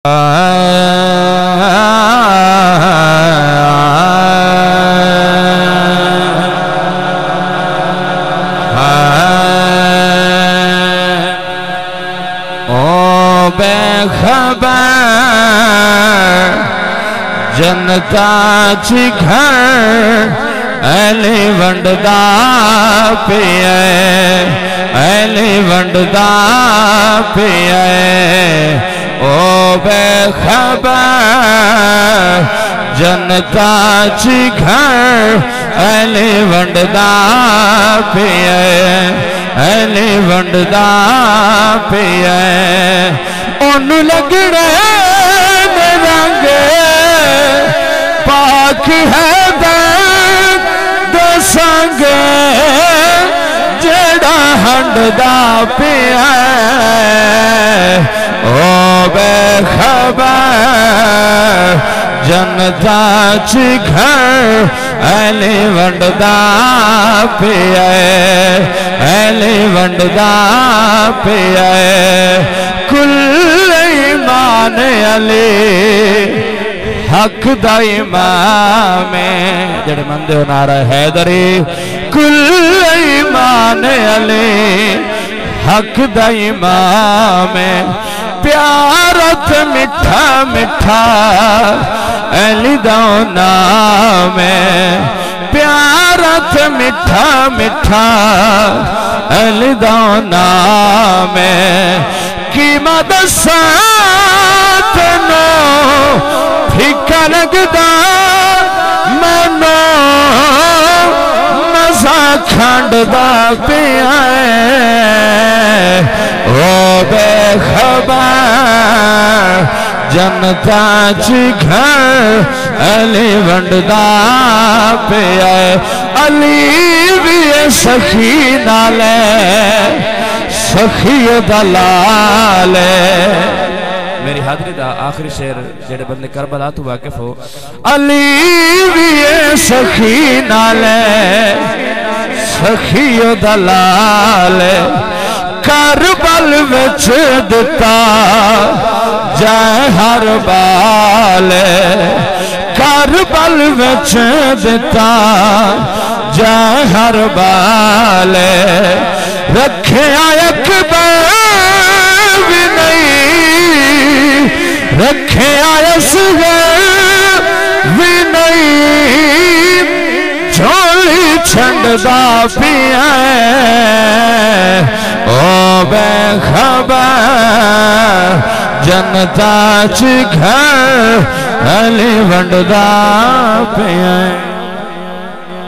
ओ बेखबर जनता ची घर ऐली वंडदा पिए ऐली वंडदा पिए ओ बेखबर जनता ची घर ऐली वंडदा पिए ऐली वंडदा पिए उन लगड़े में रंग पाक है संग जेड़ा हंडदा पिया ओ बेखबर जनता ची घर ऐली वंडदा पिया ऐली वंडदा पिया कुल ईमान अली हक दा इमाम जेड़े मंदे हो नारा हैदरी कुल ईमान अली हक दा इमाम प्यारत मिठा मिठा अली दा नाम प्यारत मिठा मिठा अली दा नाम की मदसा तनो फिका लगदा मैनो मजा खंडदा पिया ओ बेखबर जनता ची घर अली वंडदा पिया अली भी सखी नाले सखी दलाल मेरी हाजरी दा आखिरी शेर जेड़े बंदे करबला तो वाकिफ हो अली भी सखी नाले सखी दलाल करबल विच दिता जाए हर बाल करबल विच दिता जाए हर बाल रखे अकबर भी नहीं रखे आयस भी नहीं झोली छंडदा पिया ओ बेखबर जनता ची घर अली वंडदा पिया।